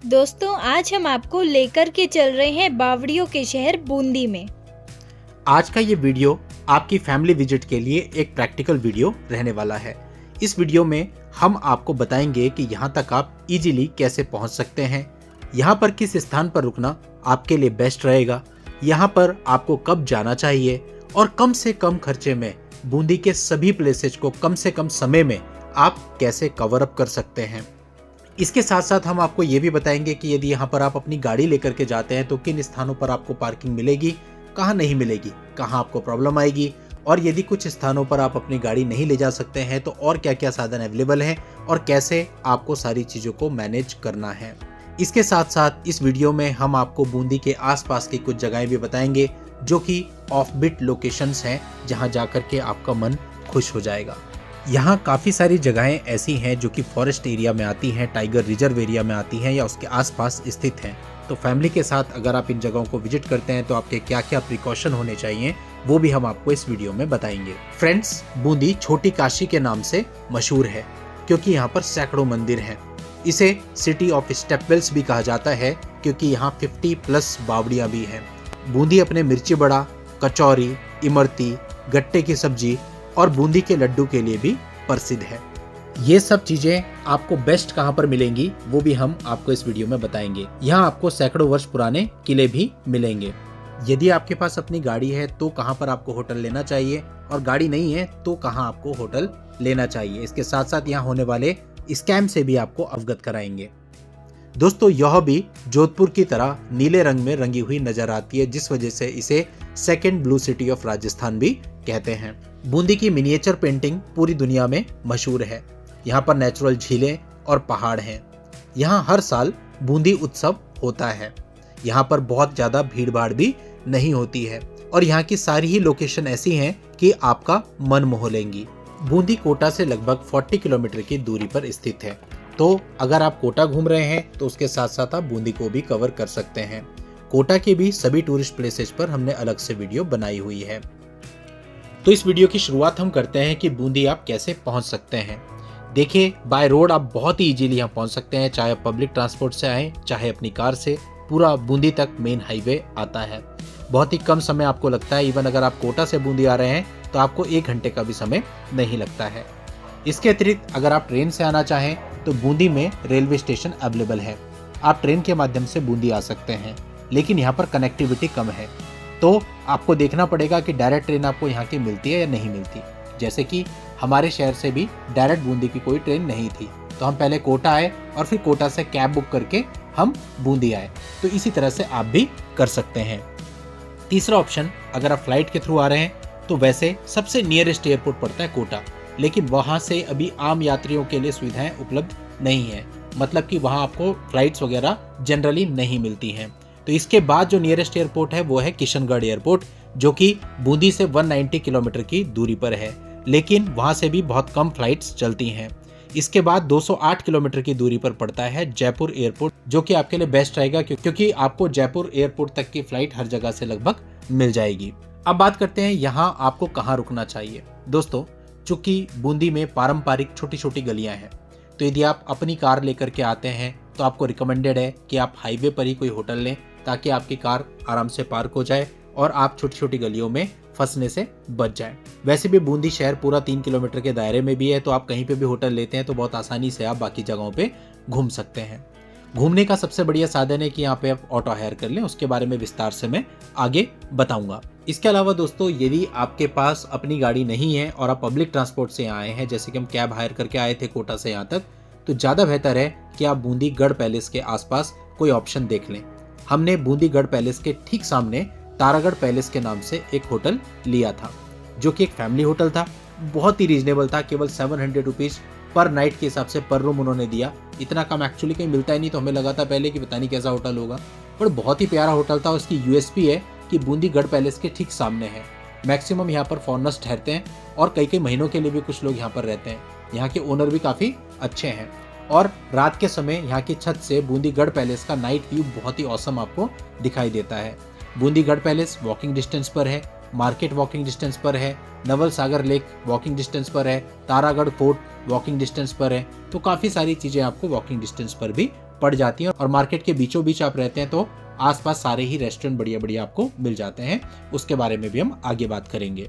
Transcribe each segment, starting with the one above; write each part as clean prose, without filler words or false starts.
दोस्तों आज हम आपको लेकर के चल रहे हैं बावड़ियों के शहर बूंदी में। आज का ये वीडियो आपकी फैमिली विजिट के लिए एक प्रैक्टिकल वीडियो रहने वाला है। इस वीडियो में हम आपको बताएंगे कि यहाँ तक आप इजीली कैसे पहुँच सकते हैं, यहाँ पर किस स्थान पर रुकना आपके लिए बेस्ट रहेगा, यहाँ पर आपको कब जाना चाहिए और कम से कम खर्चे में बूंदी के सभी प्लेसेज को कम से कम समय में आप कैसे कवर अप कर सकते हैं। इसके साथ साथ हम आपको ये भी बताएंगे कि यदि यहाँ पर आप अपनी गाड़ी लेकर के जाते हैं तो किन स्थानों पर आपको पार्किंग मिलेगी, कहाँ नहीं मिलेगी, कहाँ आपको प्रॉब्लम आएगी, और यदि कुछ स्थानों पर आप अपनी गाड़ी नहीं ले जा सकते हैं तो और क्या क्या साधन अवेलेबल हैं और कैसे आपको सारी चीज़ों को मैनेज करना है। इसके साथ साथ इस वीडियो में हम आपको बूंदी के आसपास की कुछ जगहें भी बताएंगे जो कि ऑफ बिट लोकेशंस हैं, जहां जाकर के आपका मन खुश हो जाएगा। यहाँ काफ़ी सारी जगहें ऐसी हैं जो कि फॉरेस्ट एरिया में आती हैं, टाइगर रिजर्व एरिया में आती हैं या उसके आसपास स्थित हैं। तो फैमिली के साथ अगर आप इन जगहों को विजिट करते हैं तो आपके क्या क्या प्रिकॉशन होने चाहिए वो भी हम आपको इस वीडियो में बताएंगे। फ्रेंड्स, बूंदी छोटी काशी के नाम से मशहूर है क्योंकि यहाँ पर सैकड़ों मंदिर हैं। इसे सिटी ऑफ स्टेपवेल्स भी कहा जाता है क्योंकि यहाँ 50+ बावड़ियाँ भी हैं। बूंदी अपने मिर्ची बड़ा, कचौरी, इमरती, गट्टे की सब्जी और बूंदी के लड्डू के लिए भी प्रसिद्ध है। ये सब चीजें आपको बेस्ट कहाँ पर मिलेंगी वो भी हम आपको इस वीडियो में बताएंगे। यहाँ आपको सैकड़ों वर्ष पुराने किले भी मिलेंगे। यदि आपके पास अपनी गाड़ी है तो कहाँ पर आपको होटल लेना चाहिए, और गाड़ी नहीं है तो कहाँ आपको होटल लेना चाहिए। इसके साथ साथ यहाँ होने वाले स्कैम से भी आपको अवगत कराएंगे। दोस्तों, यह भी जोधपुर की तरह नीले रंग में रंगी हुई नजर आती है, जिस वजह से इसे second blue city of Rajasthan भी कहते हैं। बूंदी की मिनिएचर पेंटिंग पूरी दुनिया में मशहूर है। यहाँ पर नेचुरल झीलें और पहाड़ हैं। यहाँ हर साल बूंदी उत्सव होता है। यहाँ पर बहुत ज्यादा भीड़ भाड़ भी नहीं होती है और यहाँ की सारी ही लोकेशन ऐसी हैं कि आपका मन मोह लेंगी। बूंदी कोटा से लगभग 40 किलोमीटर की दूरी पर स्थित है, तो अगर आप कोटा घूम रहे हैं तो उसके साथ साथ आप बूंदी को भी कवर कर सकते हैं। कोटा के भी सभी टूरिस्ट प्लेसेज पर हमने अलग से वीडियो बनाई हुई है। तो इस वीडियो की शुरुआत हम करते हैं कि बूंदी आप कैसे पहुंच सकते हैं। देखिए, बाय रोड आप बहुत ही इजीली यहाँ पहुंच सकते हैं, चाहे आप पब्लिक ट्रांसपोर्ट से आएँ चाहे अपनी कार से। पूरा बूंदी तक मेन हाईवे आता है, बहुत ही कम समय आपको लगता है। इवन अगर आप कोटा से बूंदी आ रहे हैं तो आपको 1 घंटे का भी समय नहीं लगता है। इसके अतिरिक्त अगर आप ट्रेन से आना चाहें तो बूंदी में रेलवे स्टेशन अवेलेबल है। आप ट्रेन के माध्यम से बूंदी आ सकते हैं, लेकिन यहाँ पर कनेक्टिविटी कम है, तो आपको देखना पड़ेगा कि डायरेक्ट ट्रेन आपको यहाँ की मिलती है या नहीं मिलती। जैसे कि हमारे शहर से भी डायरेक्ट बूंदी की कोई ट्रेन नहीं थी, तो हम पहले कोटा आए और फिर कोटा से कैब बुक करके हम बूंदी आए। तो इसी तरह से आप भी कर सकते हैं। तीसरा ऑप्शन, अगर आप फ्लाइट के थ्रू आ रहे हैं तो वैसे सबसे नियरेस्ट एयरपोर्ट पड़ता है कोटा, लेकिन वहाँ से अभी आम यात्रियों के लिए सुविधाएं उपलब्ध नहीं है। मतलब कि वहाँ आपको फ्लाइट्स वगैरह जनरली नहीं मिलती हैं। तो इसके बाद जो नियरेस्ट एयरपोर्ट है वो है किशनगढ़ एयरपोर्ट, जो कि बूंदी से 190 किलोमीटर की दूरी पर है, लेकिन वहाँ से भी बहुत कम फ्लाइट्स चलती हैं। इसके बाद 208 किलोमीटर की दूरी पर पड़ता है जयपुर एयरपोर्ट, जो कि आपके लिए बेस्ट रहेगा क्योंकि आपको जयपुर एयरपोर्ट तक की फ्लाइट हर जगह से लगभग मिल जाएगी। अब बात करते हैं यहाँ आपको कहाँ रुकना चाहिए। दोस्तों, चूंकि बूंदी में पारंपरिक छोटी छोटी गलियां हैं, तो यदि आप अपनी कार लेकर के आते हैं तो आपको रिकमेंडेड है कि आप हाईवे पर ही कोई होटल लें, ताकि आपकी कार आराम से पार्क हो जाए और आप छोटी छोटी गलियों में फंसने से बच जाएं। वैसे भी बूंदी शहर पूरा 3 किलोमीटर के दायरे में भी है, तो आप कहीं पे भी होटल लेते हैं तो बहुत आसानी से आप बाकी जगहों पे घूम सकते हैं। घूमने का सबसे बढ़िया साधन है कि यहाँ पे आप ऑटो हायर कर लें, उसके बारे में विस्तार से मैं आगे बताऊंगा। इसके अलावा दोस्तों, यदि आपके पास अपनी गाड़ी नहीं है और आप पब्लिक ट्रांसपोर्ट से आए हैं, जैसे कि हम कैब हायर करके आए थे कोटा से यहाँ तक, तो ज़्यादा बेहतर है कि आप बूंदी गढ़ पैलेस के आसपास कोई ऑप्शन देख लें। हमने बूंदी गढ़ पैलेस के ठीक सामने तारागढ़ पैलेस के नाम से एक होटल लिया था, जो कि एक फैमिली होटल था। बहुत ही रीजनेबल था, केवल 700 रुपीज़ पर नाइट के हिसाब से पर रूम उन्होंने दिया। इतना कम एक्चुअली कहीं मिलता ही नहीं, तो हमें लगा था पहले कि पता नहीं कैसा होटल होगा, पर बहुत ही प्यारा होटल था। उसकी यूएसपी है कि बूंदी गढ़ पैलेस के ठीक सामने है। मैक्सिमम यहाँ पर फॉरेनर्स ठहरते हैं और कई कई महीनों के लिए भी कुछ लोग यहाँ पर रहते हैं। यहाँ के ओनर भी काफ़ी अच्छे हैं और रात के समय यहाँ की छत से बूंदी गढ़ पैलेस का नाइट व्यू बहुत ही औसम आपको दिखाई देता है। बूंदी गढ़ पैलेस वॉकिंग डिस्टेंस पर है, मार्केट वॉकिंग डिस्टेंस पर है, नवल सागर लेक वॉकिंग डिस्टेंस पर है, तारागढ़ फोर्ट वॉकिंग डिस्टेंस पर है। तो काफ़ी सारी चीज़ें आपको वॉकिंग डिस्टेंस पर भी पड़ जाती हैं और मार्केट के बीचों बीच आप रहते हैं तो आसपास सारे ही रेस्टोरेंट बढ़िया बढ़िया आपको मिल जाते हैं। उसके बारे में भी हम आगे बात करेंगे।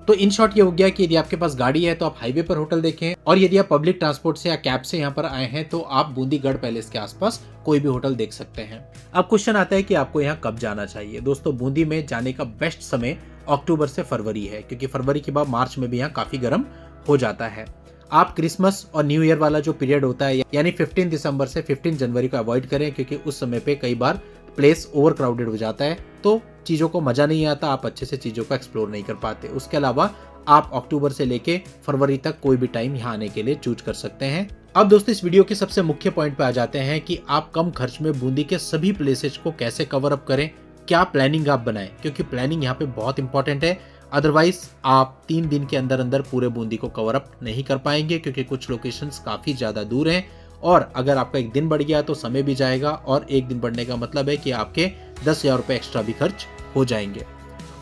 तो इन शॉर्ट ये हो गया कि यदि आपके पास गाड़ी है तो आप हाईवे पर होटल देखें, और यदि आप पब्लिक ट्रांसपोर्ट से या कैब से यहाँ पर आए हैं तो आप बूंदीगढ़ पैलेस के आसपास कोई भी होटल देख सकते हैं। अब क्वेश्चन आता है कि आपको यहाँ कब जाना चाहिए। दोस्तों, बूंदी में जाने का बेस्ट समय अक्टूबर से फरवरी है, क्योंकि फरवरी के बाद मार्च में भी यहाँ काफी गर्म हो जाता है। आप क्रिसमस और न्यू ईयर वाला जो पीरियड होता है यानी 15 दिसंबर से 15 जनवरी को अवॉइड करें, क्योंकि उस समय पे कई बार प्लेस ओवर क्राउडेड हो जाता है, तो चीजों को मजा नहीं आता, आप अच्छे से चीजों को एक्सप्लोर नहीं कर पाते। उसके अलावा आप अक्टूबर से लेके फरवरी तक कोई भी टाइम यहाँ आने के लिए चूज कर सकते हैं। अब दोस्तों, इस वीडियो के सबसे मुख्य पॉइंट पे आ जाते हैं कि आप कम खर्च में बूंदी के सभी प्लेसेस को कैसे कवर अप करें, क्या प्लानिंग आप बनाएं, क्योंकि प्लानिंग यहाँ पे बहुत इंपॉर्टेंट है। अदरवाइज आप 3 दिन के अंदर अंदर पूरे बूंदी को कवर अप नहीं कर पाएंगे, क्योंकि कुछ लोकेशंस काफी ज्यादा दूर हैं, और अगर आपका एक दिन बढ़ गया तो समय भी जाएगा, और एक दिन बढ़ने का मतलब है कि आपके 10,000 रुपए एक्स्ट्रा भी खर्च हो जाएंगे,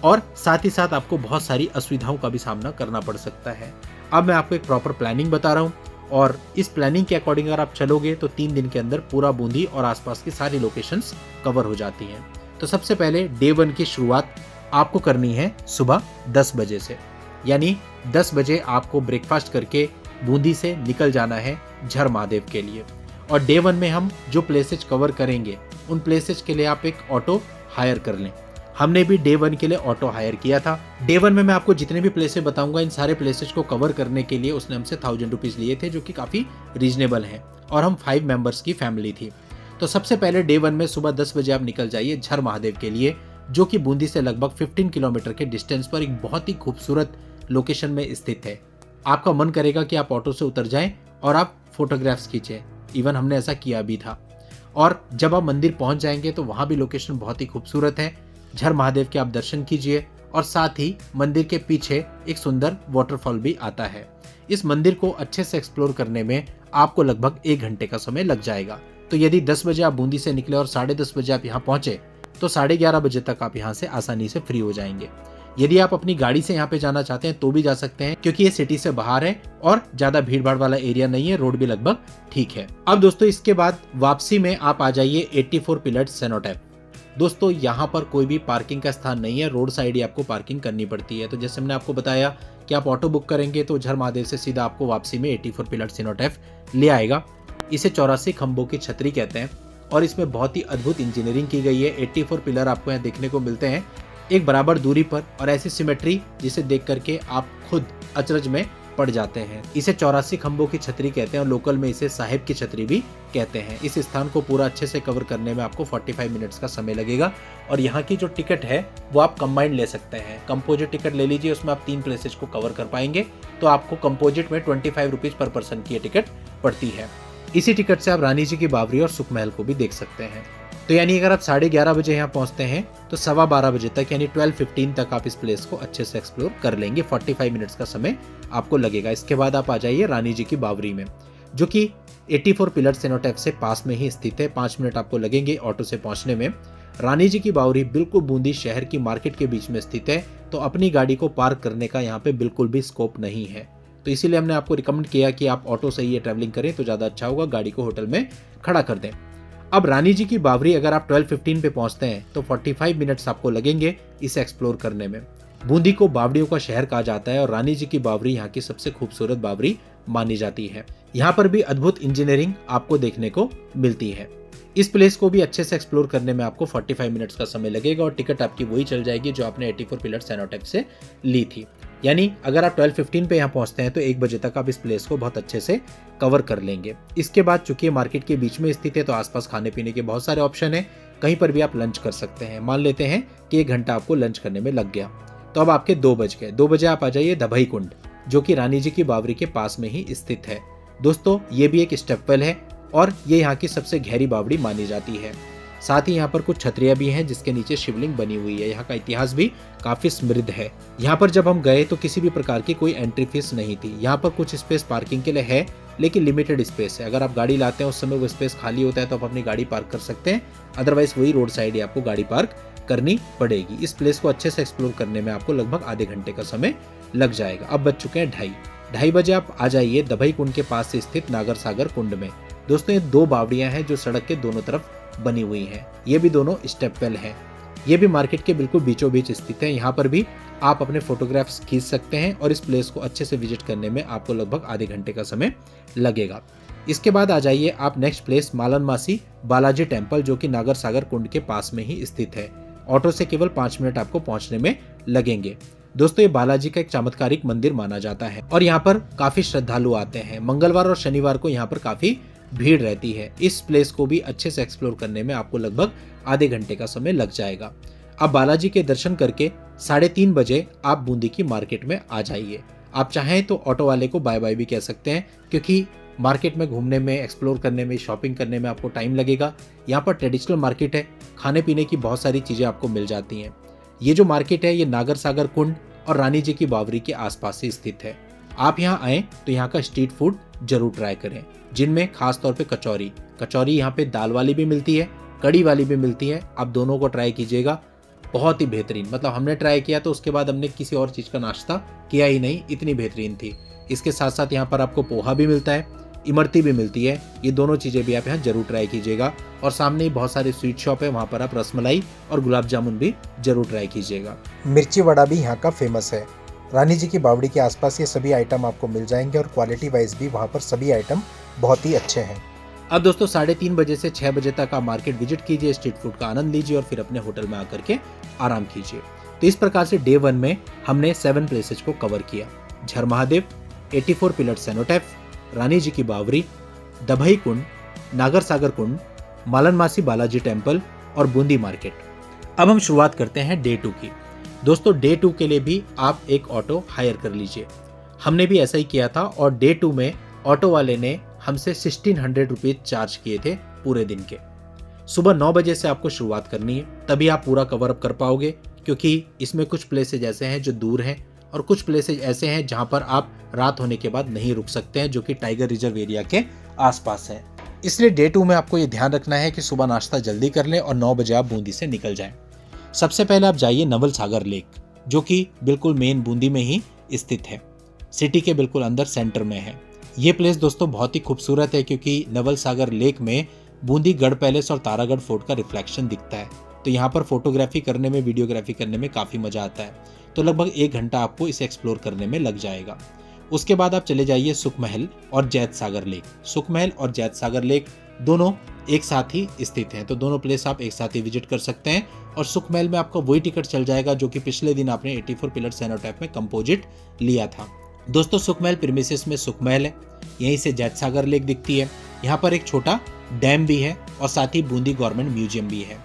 और साथ ही साथ आपको बहुत सारी असुविधाओं का भी सामना करना पड़ सकता है। अब मैं आपको एक प्रॉपर प्लानिंग बता रहा हूँ, और इस प्लानिंग के अकॉर्डिंग अगर आप चलोगे तो 3 दिन के अंदर पूरा बूंदी और आसपास की सारी लोकेशंस कवर हो जाती हैं। तो सबसे पहले डे 1 की शुरुआत आपको करनी है सुबह 10 बजे से, यानी 10 बजे आपको ब्रेकफास्ट करके बूंदी से निकल जाना है झर महादेव के लिए। और डे 1 में हम जो प्लेसेज कवर करेंगे उन प्लेसेज के लिए आप एक ऑटो हायर कर लें। हमने भी डे 1 के लिए ऑटो हायर किया था। डे 1 में मैं आपको जितने भी प्लेसेज बताऊंगा, इन सारे प्लेसेज को कवर करने के लिए उसने हमसे 1000 रुपीज लिए थे, जो कि काफी रीजनेबल है, और हम 5 मेंबर्स की फैमिली थी। तो सबसे पहले डे 1 में सुबह 10 बजे आप निकल जाइए झर महादेव के लिए, जो कि बूंदी से लगभग 15 किलोमीटर के डिस्टेंस पर एक बहुत ही खूबसूरत लोकेशन में स्थित है। आपका मन करेगा कि आप ऑटो से उतर जाएं और आप फोटोग्राफ्स खींचें। इवन हमने ऐसा किया भी था। और जब आप मंदिर पहुंच जाएंगे तो वहां भी लोकेशन बहुत ही खूबसूरत है। झर महादेव के आप दर्शन कीजिए, और साथ ही मंदिर के पीछे एक सुंदर वाटरफॉल भी आता है। इस मंदिर को अच्छे से एक्सप्लोर करने में आपको लगभग 1 घंटे का समय लग जाएगा। तो यदि 10 बजे आप बूंदी से निकले और 10:30 बजे आप यहाँ पहुंचे तो 11:30 बजे तक आप यहाँ से आसानी से फ्री हो जाएंगे। यदि आप अपनी गाड़ी से यहाँ पे जाना चाहते हैं तो भी जा सकते हैं, क्योंकि ये सिटी से बाहर है और ज्यादा भीड़ भाड़ वाला एरिया नहीं है, रोड भी लगभग ठीक है। अब दोस्तों, इसके बाद वापसी में आप आ जाइए 84 पिलर्स सेनोटैप। दोस्तों, यहाँ पर कोई भी पार्किंग का स्थान नहीं है, रोड साइड ही आपको पार्किंग करनी पड़ती है। तो जैसे मैंने आपको बताया कि आप ऑटो बुक करेंगे तो झर महादेव से सीधा आपको वापसी में 84 पिलर्स सेनोटैप ले आएगा। इसे 84 खंभों की छतरी कहते हैं, और इसमें बहुत ही अद्भुत इंजीनियरिंग की गई है। 84 पिलर आपको यहाँ देखने को मिलते हैं एक बराबर दूरी पर, और ऐसी सिमेट्री जिसे देख करके आप खुद अचरज में पड़ जाते हैं। इसे 84 खंभों की छतरी कहते हैं, और लोकल में इसे साहिब की छतरी भी कहते हैं। इस स्थान को पूरा अच्छे से कवर करने में आपको 45 मिनट्स का समय लगेगा। और यहाँ की जो टिकट है वो आप कंबाइंड ले सकते हैं। कंपोजिट टिकट ले लीजिए, उसमें आप 3 प्लेसेज को कवर कर पाएंगे। तो आपको कंपोजिट में 25 रुपीज पर पर्सन की टिकट पड़ती है। इसी टिकट से आप रानी जी की बावरी और सुखमहल को भी देख सकते हैं। तो यानी अगर आप 11:30 बजे यहाँ पहुँचते हैं तो 12:15 बजे तक यानी 12:15 तक आप इस प्लेस को अच्छे से एक्सप्लोर कर लेंगे। 45 मिनट्स का समय आपको लगेगा। इसके बाद आप आ जाइए रानी जी की बावरी में, जो कि 84 पिलर सेनोटैप से पास में ही स्थित है। 5 मिनट आपको लगेंगे ऑटो से पहुंचने में। रानी जी की बावरी बिल्कुल बूंदी शहर की मार्केट के बीच में स्थित है, तो अपनी गाड़ी को पार्क करने का यहाँ पे बिल्कुल भी स्कोप नहीं है। तो इसीलिए हमने आपको रिकमेंड किया कि आप ऑटो से ही ट्रैवलिंग करें तो ज़्यादा अच्छा होगा, गाड़ी को होटल में खड़ा कर दें। अब रानी जी की बावरी अगर आप 12:15 पे पहुंचते हैं तो 45 मिनट्स आपको लगेंगे इसे एक्सप्लोर करने में। बूंदी को बावड़ियों का शहर कहा जाता है, और रानी जी की बावरी यहाँ की सबसे खूबसूरत बावरी मानी जाती है। यहाँ पर भी अद्भुत इंजीनियरिंग आपको देखने को मिलती है। इस प्लेस को भी अच्छे से एक्सप्लोर करने में आपको 45 मिनट्स का समय लगेगा, और टिकट आपकी वही चल जाएगी जो आपने 84 पिलर सेनोटैप से ली थी। यानी अगर आप 12:15 पे यहाँ पहुँचते हैं तो 1 बजे तक आप इस प्लेस को बहुत अच्छे से कवर कर लेंगे। इसके बाद चूंकि मार्केट के बीच में स्थित है तो आसपास खाने पीने के बहुत सारे ऑप्शन है, कहीं पर भी आप लंच कर सकते हैं। मान लेते हैं कि 1 घंटा आपको लंच करने में लग गया, तो अब आपके 2 बज गए। 2 बजे आप आ जाइए दभई कुंड, जो कि रानी जी की बावरी के पास में ही स्थित है। दोस्तों, ये भी एक स्टेपवेल है, और ये यहाँ की सबसे गहरी बावड़ी मानी जाती है। साथ ही यहाँ पर कुछ छतरियां भी हैं जिसके नीचे शिवलिंग बनी हुई है। यहाँ का इतिहास भी काफी समृद्ध है। यहाँ पर जब हम गए तो किसी भी प्रकार की कोई एंट्री फीस नहीं थी। यहाँ पर कुछ स्पेस पार्किंग के लिए है, लेकिन लिमिटेड स्पेस है। अगर आप गाड़ी लाते हैं उस समय वो स्पेस खाली होता है तो आप अपनी गाड़ी पार्क कर सकते हैं, अदरवाइज वही रोड साइड ही आपको गाड़ी पार्क करनी पड़ेगी। इस प्लेस को अच्छे से एक्सप्लोर करने में आपको लगभग आधे घंटे का समय लग जाएगा। अब बज चुके हैं 2:30 बजे। आप आ जाइए दभई कुंड के पास से स्थित नागर सागर कुंड में। दोस्तों ये 2 बावड़ियां हैं जो सड़क के दोनों तरफ बनी हुई हैं। ये भी दोनों स्टेप वेल हैं। ये भी मार्केट के बिल्कुल बीचों बीच स्थित है। यहाँ पर भी आप अपने फोटोग्राफ्स खींच सकते हैं और इस प्लेस को अच्छे से विजिट करने में आपको लगभग आधे घंटे का समय लगेगा। इसके बाद आ जाइए आप नेक्स्ट प्लेस मालनमासी बालाजी टेम्पल, जो कि नागर सागर कुंड के पास में ही स्थित है। ऑटो से केवल 5 मिनट आपको पहुंचने में लगेंगे। दोस्तों ये बालाजी का एक चमत्कारिक मंदिर माना जाता है और यहाँ पर काफी श्रद्धालु आते हैं। मंगलवार और शनिवार को यहाँ पर काफी भीड़ रहती है। इस प्लेस को भी अच्छे से एक्सप्लोर करने में आपको लगभग आधे घंटे का समय लग जाएगा। अब बालाजी के दर्शन करके 3:30 बजे आप बूंदी की मार्केट में आ जाइए। आप चाहें तो ऑटो वाले को बाय बाय भी कह सकते हैं, क्योंकि मार्केट में घूमने में, एक्सप्लोर करने में, शॉपिंग करने में आपको टाइम लगेगा। यहाँ पर ट्रेडिशनल मार्केट है, खाने पीने की बहुत सारी चीज़ें आपको मिल जाती हैं। ये जो मार्केट है ये नागर सागर कुंड और रानी जी की बावरी के आसपास ही स्थित है। आप यहाँ आएँ तो यहाँ का स्ट्रीट फूड जरूर ट्राई करें, जिनमें खास तौर पे कचौरी यहाँ पे दाल वाली भी मिलती है, कड़ी वाली भी मिलती है। आप दोनों को ट्राई कीजिएगा, बहुत ही बेहतरीन। मतलब हमने ट्राई किया तो उसके बाद हमने किसी और चीज़ का नाश्ता किया ही नहीं, इतनी बेहतरीन थी। इसके साथ साथ यहाँ पर आपको पोहा भी मिलता है, इमरती भी मिलती है। ये दोनों चीज़ें भी आप यहाँ जरूर ट्राई कीजिएगा। और सामने ही बहुत सारे स्वीट शॉप है, वहाँ पर आप रसमलाई और गुलाब जामुन भी जरूर ट्राई कीजिएगा। मिर्ची वड़ा भी यहाँ का फेमस है। रानी जी की बावड़ी के आसपास ये सभी आइटम आपको मिल जाएंगे और क्वालिटी वाइज भी वहाँ पर सभी आइटम बहुत ही अच्छे हैं। अब दोस्तों 3:30 बजे से 6 बजे तक आप मार्केट विजिट कीजिए, स्ट्रीट फूड का आनंद लीजिए और फिर अपने होटल में आकर के आराम कीजिए। तो इस प्रकार से डे 1 में हमने 7 प्लेसेज को कवर किया। झर महादेव, 84 पिलर सेनोटैफ, रानी जी की बावरी, दभई कुंड, नागर सागर कुंड, मालनमासी बालाजी टेम्पल और बूंदी मार्केट। अब हम शुरुआत करते हैं डे 2 की। दोस्तों डे 2 के लिए भी आप एक ऑटो हायर कर लीजिए। हमने भी ऐसा ही किया था और डे 2 में ऑटो वाले ने हमसे 1600 रुपीज चार्ज किए थे पूरे दिन के। सुबह 9 बजे से आपको शुरुआत करनी है, तभी आप पूरा कवर अप कर पाओगे, क्योंकि इसमें कुछ प्लेसेज ऐसे हैं जो दूर हैं और कुछ प्लेसेज ऐसे हैं जहां पर आप रात होने के बाद नहीं रुक सकते हैं, जो कि टाइगर रिजर्व एरिया के आसपास है। इसलिए डे 2 में आपको ये ध्यान रखना है कि सुबह नाश्ता जल्दी कर लें और 9 बजे आप बूंदी से निकल जाएं। सबसे पहले आप जाइए नवल सागर लेक, जो कि बिल्कुल मेन बूंदी में ही स्थित है, सिटी के बिल्कुल अंदर सेंटर में है। ये प्लेस दोस्तों बहुत ही खूबसूरत है, क्योंकि नवल सागर लेक में बूंदी गढ़ पैलेस और तारागढ़ फोर्ट का रिफ्लेक्शन दिखता है। तो यहाँ पर फोटोग्राफी करने में, वीडियोग्राफी करने में काफ़ी मज़ा आता है। तो लगभग 1 घंटा आपको इसे एक्सप्लोर करने में लग जाएगा। उसके बाद आप चले जाइए सुखमहल और जैत सागर लेक। सुखमहल और जैत सागर लेक दोनों एक साथ ही स्थित हैं, तो दोनों प्लेस आप एक साथ ही विजिट कर सकते हैं। और सुखमहल में आपका वही टिकट चल जाएगा जो कि पिछले दिन आपने 84 पिलर सेनोटैफ में कंपोजिट लिया था। दोस्तों सुखमहल प्रीमिसेस में सुखमहल है, यहीं से जैत सागर लेक दिखती है। यहाँ पर एक छोटा डैम भी है और साथ ही बूंदी गवर्नमेंट म्यूजियम भी है।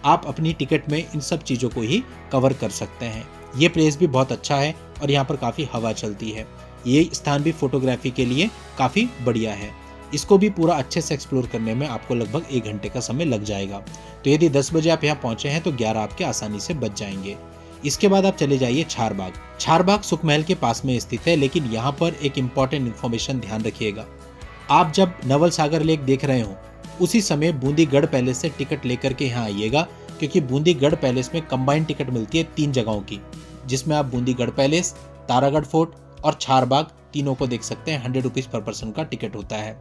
आप अपनी टिकट में इन सब चीज़ों को ही कवर कर सकते हैं। ये प्लेस भी बहुत अच्छा है और यहाँ पर काफ़ी हवा चलती है। ये स्थान भी फोटोग्राफी के लिए काफ़ी बढ़िया है। इसको भी पूरा अच्छे से एक्सप्लोर करने में आपको लगभग 1 घंटे का समय लग जाएगा। तो यदि 10 बजे आप यहाँ पहुँचे हैं तो 11 आपके आसानी से बच जाएंगे। इसके बाद आप चले जाइए छारबाग। छारबाग सुखमहल के पास में स्थित है, लेकिन यहाँ पर एक इम्पॉर्टेंट इन्फॉर्मेशन ध्यान रखिएगा। आप जब नवल सागर लेक देख रहे हो उसी समय बूंदी गढ़ पैलेस से टिकट लेकर के यहाँ आइएगा, क्योंकि बूंदी गढ़ पैलेस में कंबाइंड टिकट मिलती है 3 जगहों की, जिसमें आप बूंदी गढ़ पैलेस, तारागढ़ फोर्ट और छारबाग तीनों को देख सकते हैं। 100 रुपीज़ पर पर्सन का टिकट होता है।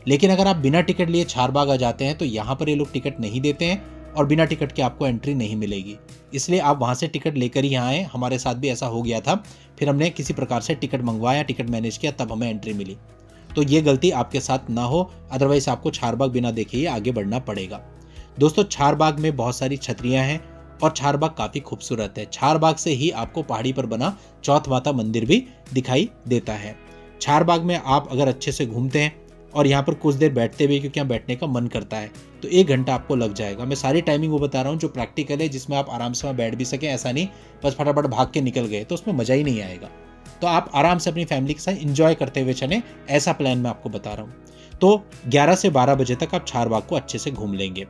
लेकिन अगर आप बिना टिकट लिए छारबाग आ जाते हैं तो यहाँ पर ये लोग टिकट नहीं देते हैं और बिना टिकट के आपको एंट्री नहीं मिलेगी। इसलिए आप वहाँ से टिकट लेकर ही यहाँ आए। हमारे साथ भी ऐसा हो गया था, फिर हमने किसी प्रकार से टिकट मंगवाया, टिकट मैनेज किया, तब हमें एंट्री मिली। तो ये गलती आपके साथ ना हो, अदरवाइज आपको छारबाग बिना देखे ही आगे बढ़ना पड़ेगा। दोस्तों छारबाग में बहुत सारी छतरियाँ हैं और छारबाग काफ़ी खूबसूरत है। छारबाग से ही आपको पहाड़ी पर बना चौथ माता मंदिर भी दिखाई देता है। छारबाग में आप अगर अच्छे से घूमते हैं और यहाँ पर कुछ देर बैठते भी, क्योंकि यहाँ बैठने का मन करता है, तो 1 घंटा आपको लग जाएगा। मैं सारी टाइमिंग वो बता रहा हूँ जो प्रैक्टिकल है, जिसमें आप आराम से वहाँ बैठ भी सकें। ऐसा नहीं बस फटाफट भाग के निकल गए, तो उसमें मज़ा ही नहीं आएगा। तो आप आराम से अपनी फैमिली के साथ इंजॉय करते हुए चलें, ऐसा प्लान मैं आपको बता रहा हूँ। तो 11 से 12 बजे तक आप छारबाग को अच्छे से घूम लेंगे।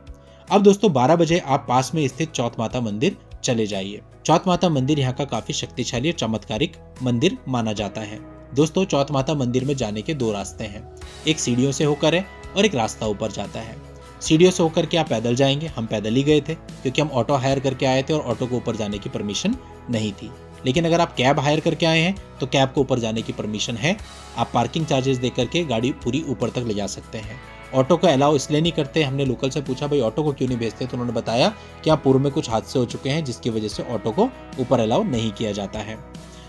अब दोस्तों 12 बजे आप पास में स्थित चौथ माता मंदिर चले जाइए। चौथ माता मंदिर यहाँ का काफ़ी शक्तिशाली और चमत्कारिक मंदिर माना जाता है। दोस्तों चौथ माता मंदिर में जाने के 2 रास्ते हैं, एक सीढ़ियों से होकर है और एक रास्ता ऊपर जाता है। सीढ़ियों से होकर के आप पैदल जाएंगे, हम पैदल ही गए थे क्योंकि हम ऑटो हायर करके आए थे और ऑटो को ऊपर जाने की परमिशन नहीं थी। लेकिन अगर आप कैब हायर करके आए हैं तो कैब को ऊपर जाने की परमिशन है। आप पार्किंग चार्जेस दे करके गाड़ी पूरी ऊपर तक ले जा सकते हैं। ऑटो को अलाउ इसलिए नहीं करते, हमने लोकल से पूछा भाई ऑटो को क्यों नहीं भेजते, तो उन्होंने बताया कि आप पूर्व में कुछ हादसे हो चुके हैं जिसकी वजह से ऑटो को ऊपर अलाउ नहीं किया जाता है।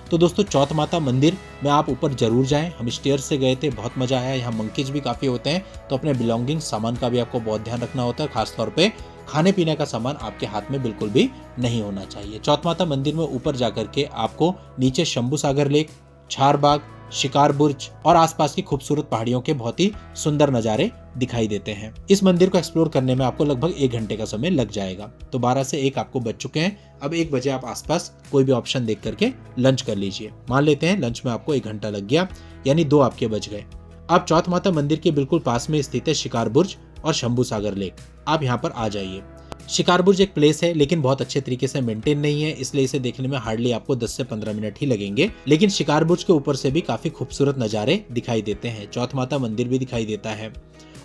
तो दोस्तों चौथ माता मंदिर में आप ऊपर जरूर जाएं। हम स्टेयर से गए थे, बहुत मजा आया। यहाँ मंकीज भी काफी होते हैं, तो अपने बिलोंगिंग सामान का भी आपको बहुत ध्यान रखना होता है। खासतौर पे खाने पीने का सामान आपके हाथ में बिल्कुल भी नहीं होना चाहिए। चौथ माता मंदिर में ऊपर जाकर के आपको नीचे शंभू सागर लेक, चारबाग, शिकार बुर्ज और आसपास की खूबसूरत पहाड़ियों के बहुत ही सुंदर नजारे दिखाई देते हैं। इस मंदिर को एक्सप्लोर करने में आपको लगभग 1 घंटे का समय लग जाएगा। तो 12 से 1 आपको बज चुके हैं। अब 1 बजे आप आसपास कोई भी ऑप्शन देख करके लंच कर लीजिए। मान लेते हैं लंच में आपको 1 घंटा लग गया, यानी 2 आपके बज गए। आप चौथ माता मंदिर के बिल्कुल पास में स्थित है शिकार बुर्ज और शंभू सागर लेक, आप यहाँ पर आ जाइए। शिकार बुर्ज एक प्लेस है लेकिन बहुत अच्छे तरीके से मेंटेन नहीं है, इसलिए इसे देखने में हार्डली आपको 10 से 15 मिनट ही लगेंगे। लेकिन शिकार बुर्ज के ऊपर से भी काफी खूबसूरत नजारे दिखाई देते हैं। चौथ माता मंदिर भी दिखाई देता है।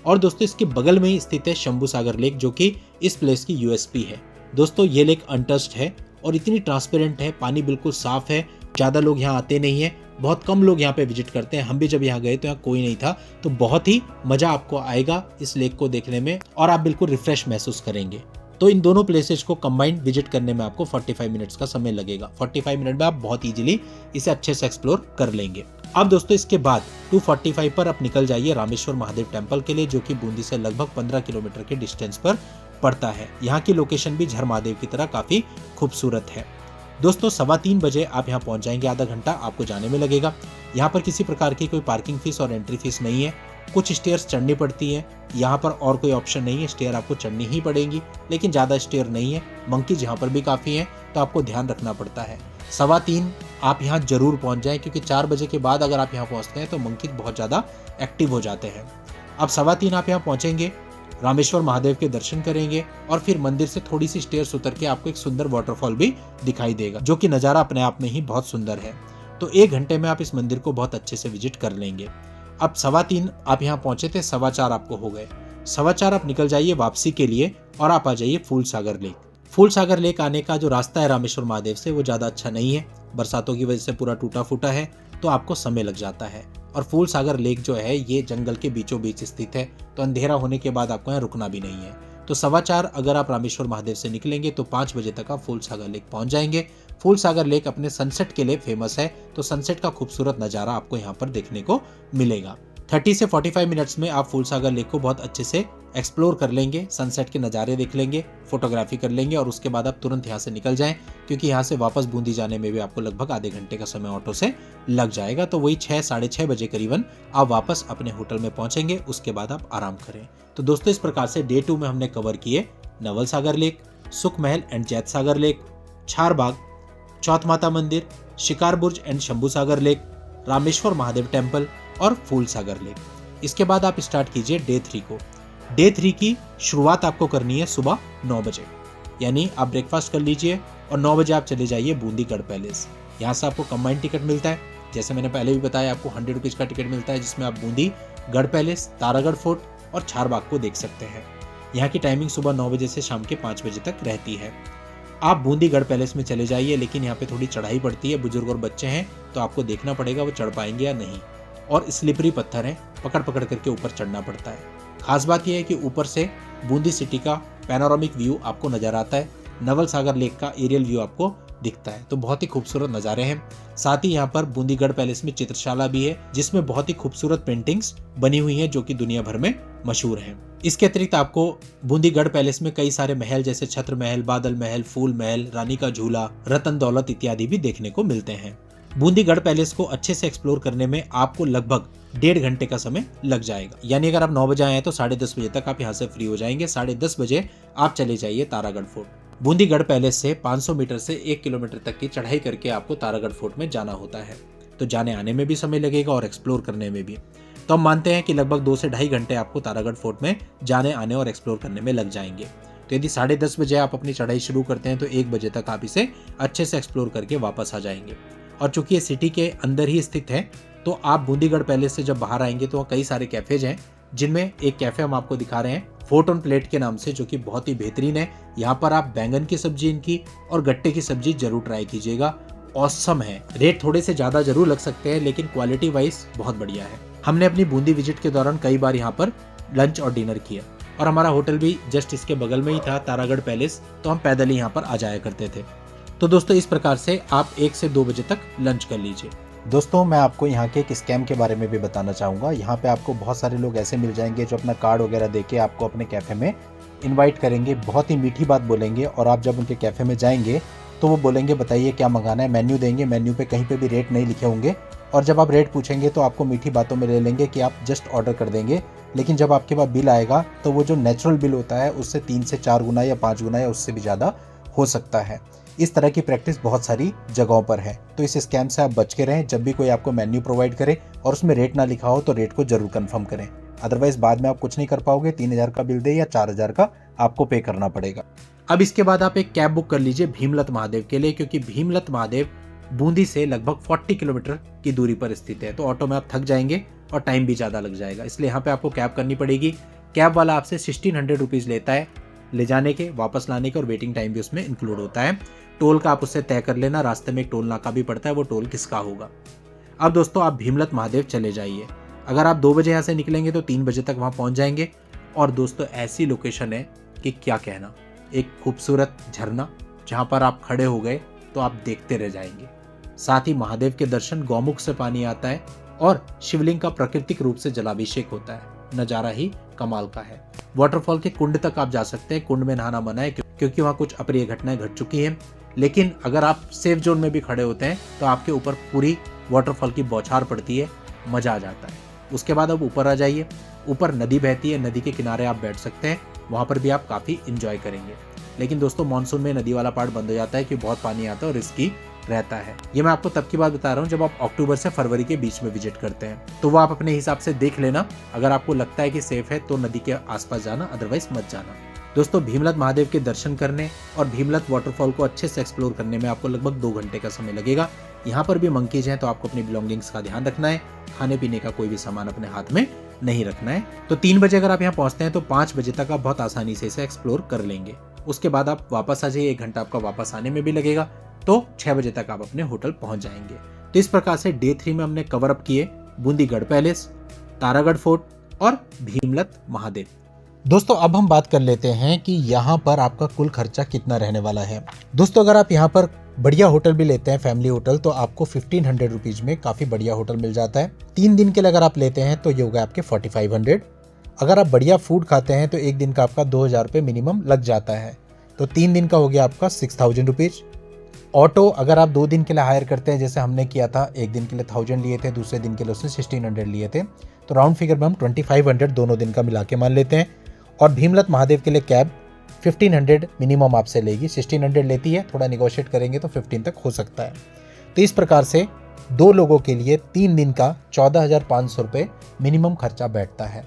और दोस्तों इसके बगल में ही स्थित है शंभू सागर लेक, जो कि इस प्लेस की यूएसपी है। दोस्तों ये लेक अनटच्ड है और इतनी ट्रांसपेरेंट है, पानी बिल्कुल साफ है। ज्यादा लोग यहाँ आते नहीं है, बहुत कम लोग यहाँ पे विजिट करते हैं। हम भी जब यहाँ गए तो यहाँ कोई नहीं था, तो बहुत ही मजा आपको आएगा इस लेक को देखने में और आप बिल्कुल रिफ्रेश महसूस करेंगे। तो इन दोनों प्लेसेस को कंबाइंड विजिट करने में आपको 45 मिनट्स का समय लगेगा। 45 मिनट में आप बहुत इजीली इसे अच्छे से एक्सप्लोर कर लेंगे। अब दोस्तों इसके बाद 2:45 पर आप निकल जाइए रामेश्वर महादेव टेम्पल के लिए, जो कि बूंदी से लगभग 15 किलोमीटर के डिस्टेंस पर पड़ता है। यहाँ की लोकेशन भी झर महादेव की तरह काफी खूबसूरत है। दोस्तों 3:15 बजे आप यहाँ पहुंच जाएंगे। आधा घंटा आपको जाने में लगेगा। यहाँ पर किसी प्रकार की कोई पार्किंग फीस और एंट्री फीस नहीं है। कुछ स्टेयर्स चढ़नी पड़ती है, यहाँ पर और कोई ऑप्शन नहीं है, स्टेयर आपको चढ़नी ही पड़ेगी, लेकिन ज्यादा स्टेयर नहीं है। मंकीज यहाँ पर भी काफी हैं, तो आपको ध्यान रखना पड़ता है। 3:15 आप यहाँ जरूर पहुंच जाएं, क्योंकि 4 बजे के बाद अगर आप यहाँ पहुंचते हैं तो मंकीज बहुत ज्यादा एक्टिव हो जाते हैं। अब 3:15 आप यहाँ पहुंचेंगे, रामेश्वर महादेव के दर्शन करेंगे और फिर मंदिर से थोड़ी सी स्टेयर्स उतर के आपको एक सुंदर वाटरफॉल भी दिखाई देगा, जो कि नजारा अपने आप में ही बहुत सुंदर है। तो 1 घंटे में आप इस मंदिर को बहुत अच्छे से विजिट कर लेंगे। अब 3:15 आप यहाँ पहुंचे थे, 4:15 आपको हो गए। 4:15 आप निकल जाइए वापसी के लिए और आप आ जाइए फूल सागर लेक। फूल सागर लेक आने का जो रास्ता है रामेश्वर महादेव से, वो ज्यादा अच्छा नहीं है। बरसातों की वजह से पूरा टूटा फूटा है, तो आपको समय लग जाता है। और फूल सागर लेक जो है ये जंगल के बीचों बीच स्थित है, तो अंधेरा होने के बाद आपको यहाँ रुकना भी नहीं है। तो 4:15 अगर आप रामेश्वर महादेव से निकलेंगे तो 5 बजे तक आप फूल सागर लेक पहुंच जाएंगे। फूल सागर लेक अपने सनसेट के लिए फेमस है, तो सनसेट का खूबसूरत नजारा आपको यहाँ पर देखने को मिलेगा। 30 से 45 मिनट्स में आप फूल सागर लेक को बहुत अच्छे से एक्सप्लोर कर लेंगे, सनसेट के नज़ारे देख लेंगे, फोटोग्राफी कर लेंगे और उसके बाद आप तुरंत यहाँ से निकल जाएं, क्योंकि यहाँ से वापस बूंदी जाने में भी आपको लगभग आधे घंटे का समय ऑटो से लग जाएगा। तो वही 6 साढ़े 6 बजे करीबन आप वापस अपने होटल में पहुंचेंगे, उसके बाद आप आराम करें। तो दोस्तों इस प्रकार से डे 2 में हमने कवर किए नवल सागर लेक, सुख महल एंड जैत सागर lake, Charbagh, Chauth Mata Mandir, Shikar Burj and Shambhu Sagar lake, Rameshwar Mahadev temple और फूल सागर लेक। इसके बाद आप स्टार्ट कीजिए डे 3 को। डे 3 की शुरुआत आपको करनी है सुबह 9 बजे, यानी आप ब्रेकफास्ट कर लीजिए और 9 बजे आप चले जाइए बूंदीगढ़ पैलेस। यहाँ से आपको कंबाइंड टिकट मिलता है, जैसे मैंने पहले भी बताया आपको 100 रुपीज का टिकट मिलता है, जिसमें आप बूंदीगढ़ पैलेस, तारागढ़ फोर्ट और चारबाग को देख सकते हैं। यहाँ की टाइमिंग सुबह 9 बजे से शाम के 5 बजे तक रहती है। आप बूंदीगढ़ पैलेस में चले जाइए, लेकिन यहाँ पे थोड़ी चढ़ाई पड़ती है, बुजुर्ग और बच्चे हैं तो आपको देखना पड़ेगा वो चढ़ पाएंगे या नहीं, और स्लिपरी पत्थर हैं, पकड़ पकड़ करके ऊपर चढ़ना पड़ता है। खास बात यह है कि ऊपर से बूंदी सिटी का पैनोरामिक व्यू आपको नजर आता है, नवल सागर लेक का एरियल व्यू आपको दिखता है, तो बहुत ही खूबसूरत नज़ारे हैं। साथ ही यहाँ पर बूंदीगढ़ पैलेस में चित्रशाला भी है, जिसमें बहुत ही खूबसूरत पेंटिंग्स बनी हुई हैं, जो कि दुनिया भर में मशहूर हैं। इसके अतिरिक्त आपको बूंदीगढ़ पैलेस में कई सारे महल जैसे छत्र महल, बादल महल, फूल महल, रानी का झूला, रतन दौलत इत्यादि भी देखने को मिलते हैं। बूंदीगढ़ पैलेस को अच्छे से एक्सप्लोर करने में आपको लगभग 1.5 घंटे का समय लग जाएगा, यानी अगर आप 9 बजे आए तो 10:30 बजे तक आप यहाँ से फ्री हो जाएंगे। 10:30 बजे आप चले जाइए तारागढ़ फोर्ट। बूंदीगढ़ पैलेस से 500 मीटर से 1 किलोमीटर तक की चढ़ाई करके आपको तारागढ़ फोर्ट में जाना होता है, तो जाने आने में भी समय लगेगा और एक्सप्लोर करने में भी। तो हम मानते हैं कि लगभग 2 से 2.5 घंटे आपको तारागढ़ फोर्ट में जाने आने और एक्सप्लोर करने में लग जाएंगे। तो यदि 10:30 बजे आप अपनी चढ़ाई शुरू करते हैं तो 1 बजे तक आप इसे अच्छे से एक्सप्लोर करके वापस आ जाएंगे। और चूंकि ये सिटी के अंदर ही स्थित है, तो आप बूंदीगढ़ पैलेस से जब बाहर आएंगे तो कई सारे कैफेज हैं, जिनमें एक कैफे हम आपको दिखा रहे हैं फोर्ट ऑन प्लेट के नाम से, जो कि बहुत ही बेहतरीन है। यहाँ पर आप बैंगन की सब्जी इनकी और गट्टे की सब्जी जरूर ट्राई कीजिएगा, ऑसम है। रेट थोड़े से ज्यादा जरूर लग सकते हैं, लेकिन क्वालिटी वाइज बहुत बढ़िया है। हमने अपनी बूंदी विजिट के दौरान कई बार यहाँ पर लंच और डिनर किया। और हमारा होटल भी जस्ट इसके बगल में ही था, तारागढ़ पैलेस, तो हम पैदल ही यहाँ पर आ जाया करते थे। तो दोस्तों इस प्रकार से आप 1 से 2 बजे तक लंच कर लीजिए। दोस्तों मैं आपको यहाँ के एक स्कैम के बारे में भी बताना चाहूँगा। यहाँ पे आपको बहुत सारे लोग ऐसे मिल जाएंगे जो अपना कार्ड वगैरह देके आपको अपने कैफ़े में इनवाइट करेंगे, बहुत ही मीठी बात बोलेंगे, और आप जब उनके कैफ़े में जाएंगे तो वो बोलेंगे बताइए क्या मंगाना है, मेन्यू देंगे, मेन्यू पे कहीं पे भी रेट नहीं लिखे होंगे, और जब आप रेट पूछेंगे तो आपको मीठी बातों में ले लेंगे कि आप जस्ट ऑर्डर कर देंगे। लेकिन जब आपके पास बिल आएगा तो वो जो नेचुरल बिल होता है उससे 3 से 4 गुना या 5 गुना या उससे भी ज़्यादा हो सकता है। इस तरह की प्रैक्टिस बहुत सारी जगहों पर है, तो इस स्कैम से आप बच के रहें। जब भी कोई आपको मेन्यू प्रोवाइड करे और उसमें रेट ना लिखा हो तो रेट को जरूर कंफर्म करें, अदरवाइज बाद में आप कुछ नहीं कर पाओगे। 3000 का बिल दे या 4000 का आपको पे करना पड़ेगा। अब इसके बाद आप एक कैब बुक कर लीजिए भीमलत महादेव के लिए, क्योंकि भीमलत महादेव बूंदी से लगभग 40 किलोमीटर की दूरी पर स्थित है। तो ऑटो में आप थक जाएंगे और टाइम भी ज़्यादा लग जाएगा, इसलिए यहाँ पे आपको कैब करनी पड़ेगी। कैब वाला आपसे 1600 रुपीज़ लेता है ले जाने के, वापस लाने के, और वेटिंग टाइम भी उसमें इंक्लूड होता है। टोल का आप उससे तय कर लेना, रास्ते में एक टोल नाका भी पड़ता है, वो टोल किसका होगा। अब दोस्तों आप भीमलत महादेव चले जाइए। अगर आप 2 बजे यहाँ से निकलेंगे तो 3 बजे तक वहाँ पहुँच जाएंगे। और दोस्तों ऐसी लोकेशन है कि क्या कहना, एक खूबसूरत झरना जहाँ पर आप खड़े हो गए तो आप देखते रह जाएंगे। साथ ही महादेव के दर्शन, गौमुख से पानी आता है और शिवलिंग का प्राकृतिक रूप से जलाभिषेक होता है। नज़ारा ही कमाल का है। वाटरफॉल के कुंड तक आप जा सकते हैं। कुंड में नहाना मना है क्योंकि वहाँ कुछ अप्रिय घटनाएं घट चुकी हैं, लेकिन अगर आप सेफ जोन में भी खड़े होते हैं तो आपके ऊपर पूरी वाटरफॉल की बौछार पड़ती है, मज़ा आ जाता है। उसके बाद अब ऊपर आ जाइए। ऊपर नदी बहती है, नदी के किनारे आप बैठ सकते हैं, वहाँ पर भी आप काफ़ी इंजॉय करेंगे। लेकिन दोस्तों मानसून में नदी वाला पार्ट बंद हो जाता है क्योंकि बहुत पानी आता है और रिस्की रहता है। ये मैं आपको तब की बात बता रहा हूँ जब आप अक्टूबर से फरवरी के बीच में विजिट करते हैं, तो वो आप अपने हिसाब से देख लेना। अगर आपको लगता है कि सेफ है तो नदी के आसपास जाना, अदरवाइज मत जाना। दोस्तों भीमलत महादेव के दर्शन करने और भीमलत वाटरफॉल को अच्छे से एक्सप्लोर करने में आपको लगभग 2 घंटे का समय लगेगा। यहाँ पर भी मंकीज हैं तो आपको अपनी बिलोंगिंग्स का ध्यान रखना है। खाने पीने का कोई भी सामान अपने हाथ में नहीं रखना है। तो 3 बजे अगर आप यहाँ पहुँचते हैं तो 5 बजे तक आप बहुत आसानी से इसे एक्सप्लोर कर लेंगे। उसके बाद आप वापस आ जाइए, 1 घंटा आपका वापस आने में भी लगेगा, तो 6 बजे तक आप अपने होटल पहुँच जाएंगे। तो इस प्रकार से डे 3 में हमने कवर अप किए बूंदीगढ़ पैलेस, तारागढ़ फोर्ट और भीमलत महादेव। दोस्तों अब हम बात कर लेते हैं कि यहाँ पर आपका कुल खर्चा कितना रहने वाला है। दोस्तों अगर आप यहाँ पर बढ़िया होटल भी लेते हैं, फैमिली होटल, तो आपको 1500 रुपीज़ में काफ़ी बढ़िया होटल मिल जाता है। 3 दिन के लिए अगर आप लेते हैं तो ये होगा आपके 4500। अगर आप बढ़िया फूड खाते हैं तो 1 दिन का आपका 2000 रुपये मिनिमम लग जाता है, तो 3 दिन का हो गया आपका 6000 रुपीज़। ऑटो अगर आप 2 दिन के लिए हायर करते हैं, जैसे हमने किया था, 1 दिन के लिए 1000 लिए थे, दूसरे दिन के लिए उसने 1600 लिए थे, तो राउंड फिगर में हम 2500 दोनों दिन का मिला के मान लेते हैं। और भीमलत महादेव के लिए कैब 1500 मिनिमम आपसे लेगी, 1600 लेती है, थोड़ा निगोशिएट करेंगे तो 15 तक हो सकता है। तो इस प्रकार से 2 लोगों के लिए 3 दिन का 14,500 रुपये मिनिमम खर्चा बैठता है।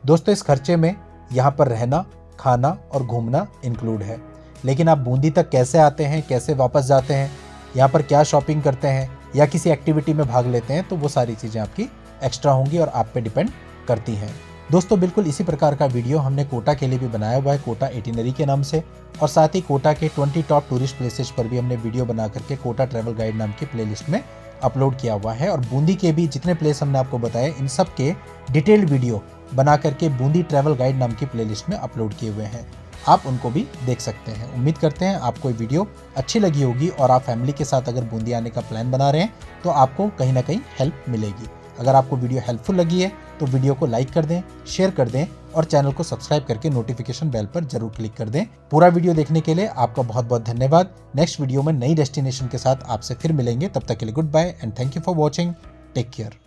दोस्तों इस खर्चे में यहाँ पर रहना, खाना और घूमना इंक्लूड है। लेकिन आप बूंदी तक कैसे आते हैं, कैसे वापस जाते हैं, यहाँ पर क्या शॉपिंग करते हैं या किसी एक्टिविटी में भाग लेते हैं, तो वो सारी चीज़ें आपकी एक्स्ट्रा होंगी और आप पे डिपेंड करती हैं। दोस्तों बिल्कुल इसी प्रकार का वीडियो हमने कोटा के लिए भी बनाया हुआ है, कोटा एटिनरी के नाम से, और साथ ही कोटा के 20 टॉप टूरिस्ट प्लेसेस पर भी हमने वीडियो बना करके कोटा ट्रैवल गाइड नाम की प्लेलिस्ट में अपलोड किया हुआ है। और बूंदी के भी जितने प्लेस हमने आपको बताए, इन सब के डिटेल्ड वीडियो बना करके बूंदी ट्रैवल गाइड नाम की प्लेलिस्ट में अपलोड किए हुए हैं, आप उनको भी देख सकते हैं। उम्मीद करते हैं आपको ये वीडियो अच्छी लगी होगी और आप फैमिली के साथ अगर बूंदी आने का प्लान बना रहे हैं तो आपको कहीं ना कहीं हेल्प मिलेगी। अगर आपको वीडियो हेल्पफुल लगी है तो वीडियो को लाइक कर दें, शेयर कर दें और चैनल को सब्सक्राइब करके नोटिफिकेशन बेल पर जरूर क्लिक कर दें। पूरा वीडियो देखने के लिए आपका बहुत बहुत धन्यवाद। नेक्स्ट वीडियो में नई डेस्टिनेशन के साथ आपसे फिर मिलेंगे, तब तक के लिए good bye and thank you for watching. Take care.